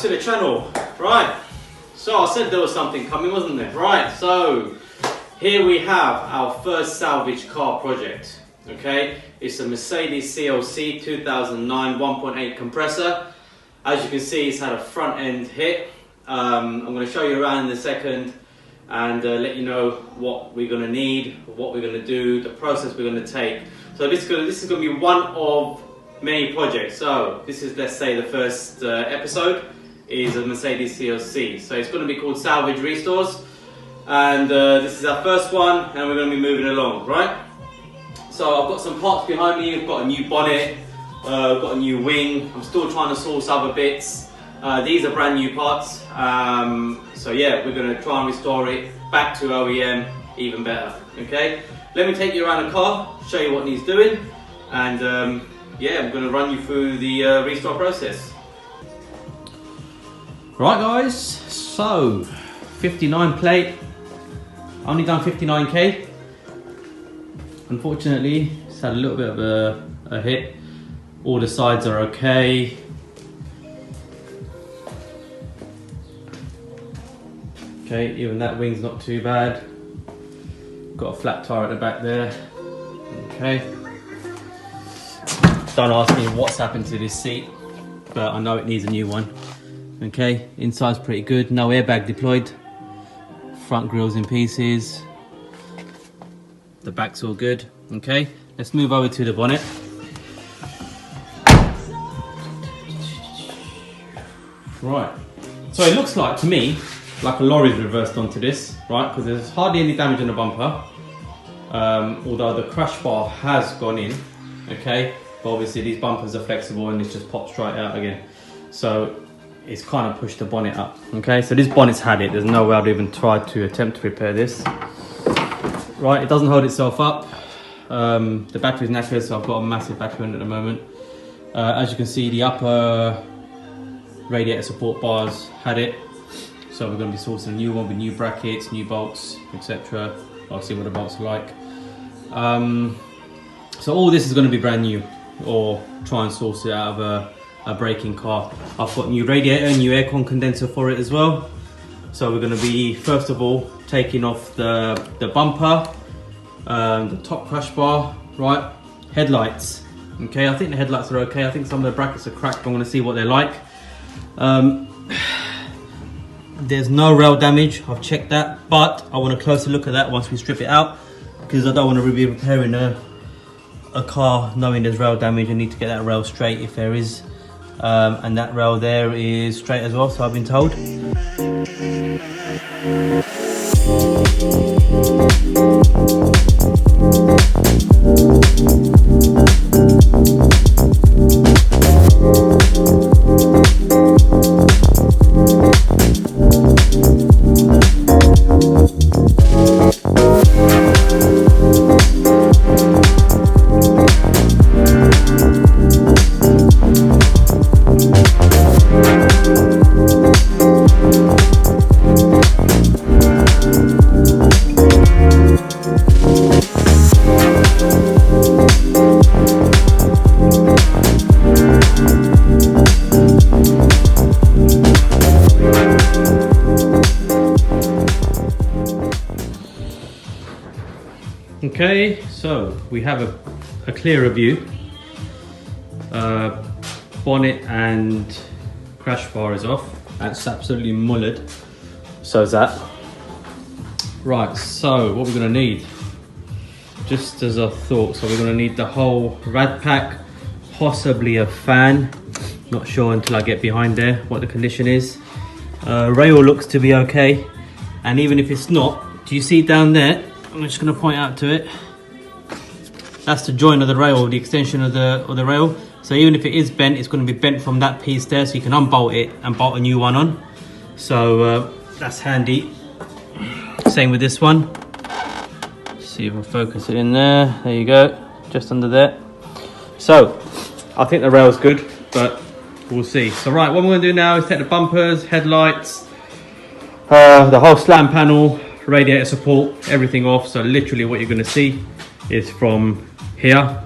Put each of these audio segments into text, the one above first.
to the channel. Right, so I said there was something coming, wasn't there? Right, so here we have our first salvage car project. Okay, it's a Mercedes CLC 2009 1.8 compressor. As you can see, it's had a front end hit. I'm going to show you around in a second and let you know what we're going to need, what we're going to do, the process we're going to take. So this is going to be one of many projects. So this is, let's say, the first episode is a Mercedes CLC. So it's going to be called Salvage Restores, and this is our first one, and we're going to be moving along, right? So I've got some parts behind me. I've got a new bonnet, I've got a new wing. I'm still trying to source other bits. These are brand new parts. So yeah, we're going to try and restore it back to OEM, even better. Okay, let me take you around the car, show you what needs doing, and yeah, I'm going to run you through the restore process. Right guys, so 59 plate, only done 59k. Unfortunately, it's had a little bit of a hit. All the sides are okay. Okay, even that wing's not too bad. Got a flat tire at the back there. Okay. Don't ask me what's happened to this seat, but I know it needs a new one. Okay, inside's pretty good, no airbag deployed. Front grill's in pieces. The back's all good. Okay, let's move over to the bonnet. Right, so it looks like, to me, like a lorry's reversed onto this, right? Because there's hardly any damage on the bumper. Although the crash bar has gone in, okay? But obviously these bumpers are flexible and it's just popped straight out again. So it's kind of pushed the bonnet up, okay? So this bonnet's had it. There's no way I'd even try to attempt to repair this. Right, it doesn't hold itself up. The battery's knackered, so I've got a massive battery on it at the moment. As you can see, the upper radiator support bars had it. So we're going to be sourcing a new one with new brackets, new bolts, etc. I'll see what the bolts are like. So all this is going to be brand new, or try and source it out of a breaking car. I've got new radiator, new aircon condenser for it as well. So we're going to be, first of all, taking off the bumper, the top crash bar, right? Headlights. Okay, I think the headlights are okay. I think some of the brackets are cracked. I'm going to see what they're like. There's no rail damage, I've checked that, but I want a closer look at that once we strip it out, because I don't want to be repairing a car knowing there's rail damage. I need to get that rail straight if there is, and that rail there is straight as well, so I've been told. Okay, so we have a clearer view. Bonnet and crash bar is off. That's absolutely mullered. So is that. Right, so what we're going to need, just as I thought, so we're going to need the whole rad pack, possibly a fan. Not sure until I get behind there what the condition is. Rail looks to be okay, and even if it's not, do you see down there? I'm just going to point out to it. That's the joint of the rail, the extension of the rail. So even if it is bent, it's going to be bent from that piece there, so you can unbolt it and bolt a new one on. So that's handy. Same with this one. See if I focus it in there. There you go, just under there. So I think the rail's good, but we'll see. So right, what we're going to do now is take the bumpers, headlights, the whole slam panel, radiator support, everything off. So literally what you're going to see is from here.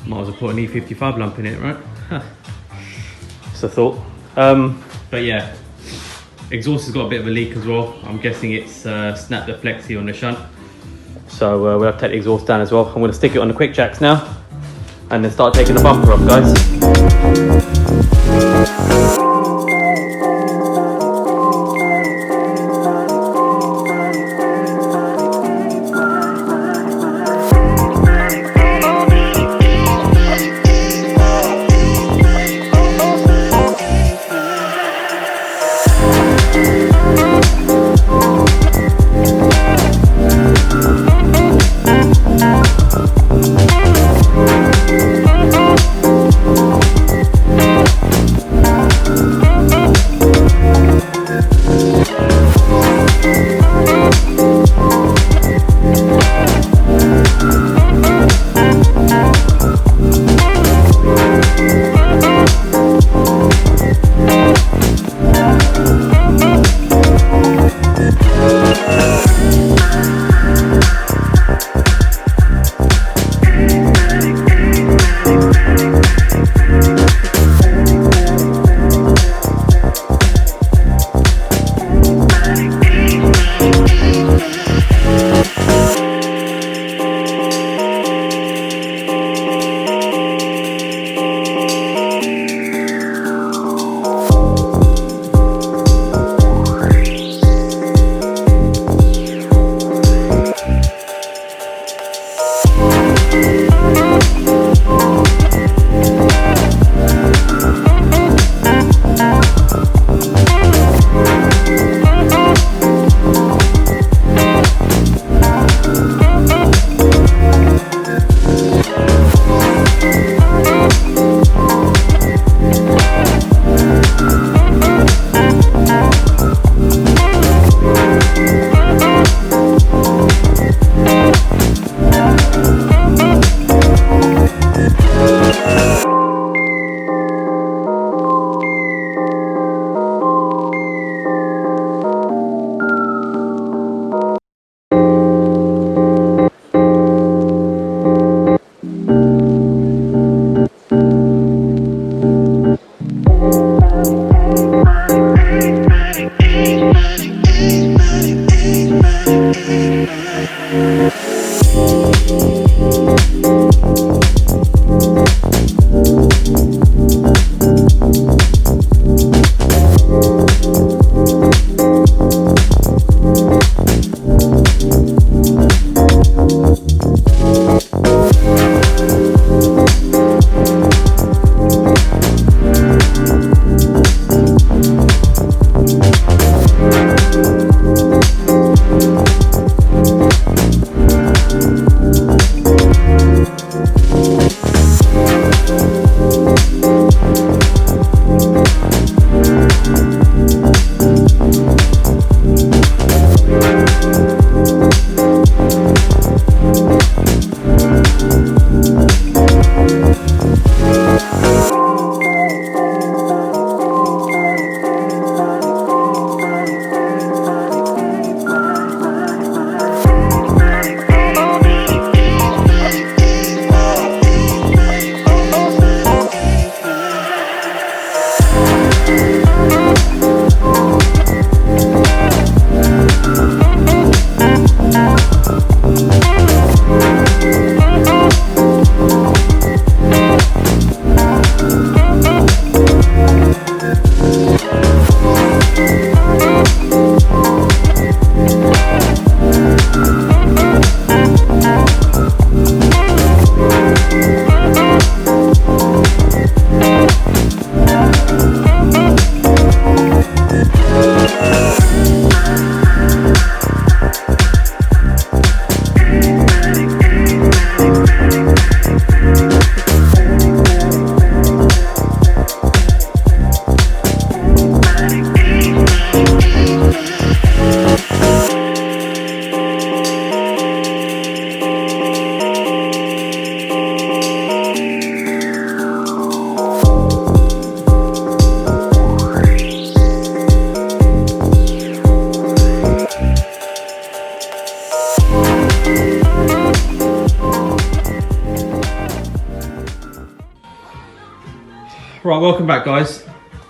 Might as well put an E55 lamp in it, right? Just a thought. But yeah, exhaust has got a bit of a leak as well. I'm guessing it's snapped the flexi on the shunt. So we'll have to take the exhaust down as well. I'm going to stick it on the quick jacks now and then start taking the bumper off, guys. Right, welcome back, guys.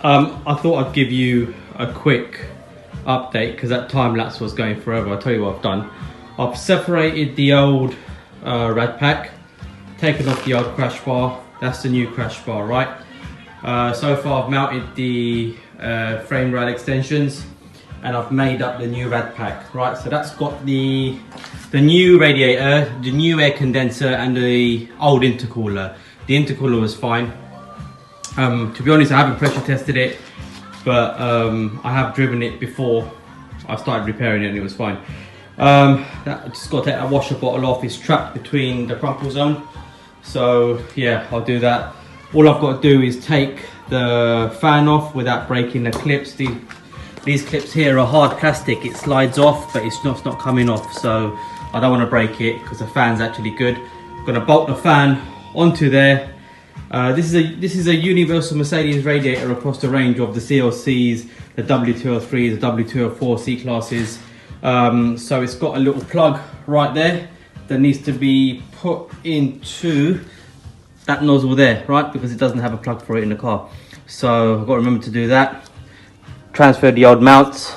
I thought I'd give you a quick update because that time lapse was going forever. I'll tell you what I've done. I've separated the old rad pack, taken off the old crash bar. That's the new crash bar, right? So far I've mounted the frame rail extensions and I've made up the new rad pack, right? So that's got the new radiator, the new air condenser and the old intercooler. The intercooler was fine. To be honest, I haven't pressure tested it, but I have driven it before I started repairing it and it was fine. That just got to take that washer bottle off. It's trapped between the crumple zone. So yeah, I'll do that. All I've got to do is take the fan off without breaking the clips. These clips here are hard plastic. It slides off, but it's not coming off. So I don't want to break it because the fan's actually good. I'm going to bolt the fan onto there. This is a universal Mercedes radiator across the range of the CLCs, the W203s, the W204 C classes. So it's got a little plug right there that needs to be put into that nozzle there, right? Because it doesn't have a plug for it in the car. So I've got to remember to do that. Transfer the old mounts,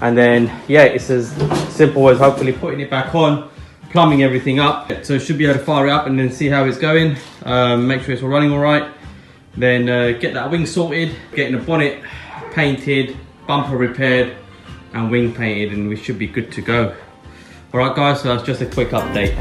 and then yeah, it's as simple as hopefully putting it back on, plumbing everything up. So I should be able to fire it up and then see how it's going. Make sure it's all running all right. Then get that wing sorted, getting the bonnet painted, bumper repaired, and wing painted, and we should be good to go. All right, guys. So that's just a quick update.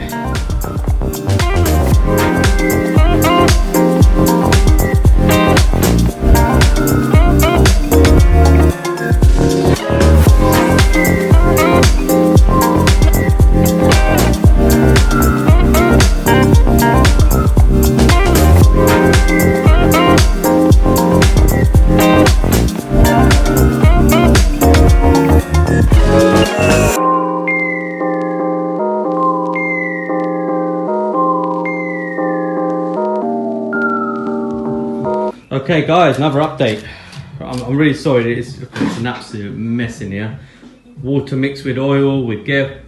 Okay guys, another update. I'm really sorry, it's an absolute mess in here. Water mixed with oil, with gear,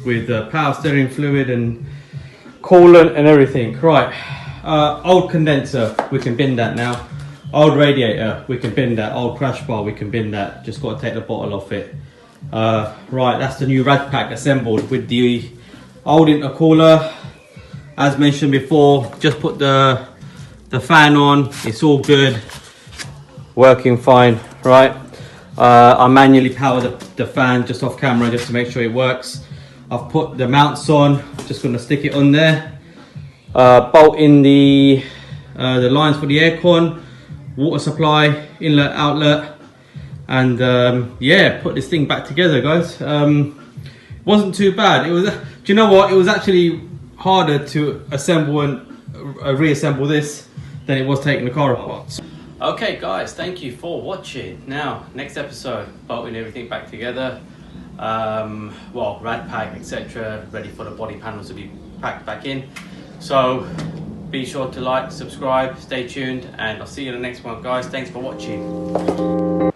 with power steering fluid and coolant and everything. Right, old condenser, we can bin that now. Old radiator, we can bin that. Old crash bar, we can bin that. Just got to take the bottle off it. Right, that's the new rad pack assembled with the old intercooler. As mentioned before, just put the fan on, it's all good, working fine, right? I manually power the fan just off camera just to make sure it works. I've put the mounts on, just gonna stick it on there. Bolt in the lines for the aircon, water supply, inlet, outlet, and yeah, put this thing back together, guys. Wasn't too bad. It was, do you know what? It was actually harder to assemble and reassemble this than it was taking the car apart. Okay guys, thank you for watching. Now, next episode, bolting everything back together. Well, rad pack, etc. Ready for the body panels to be packed back in. So, be sure to like, subscribe, stay tuned, and I'll see you in the next one, guys. Thanks for watching.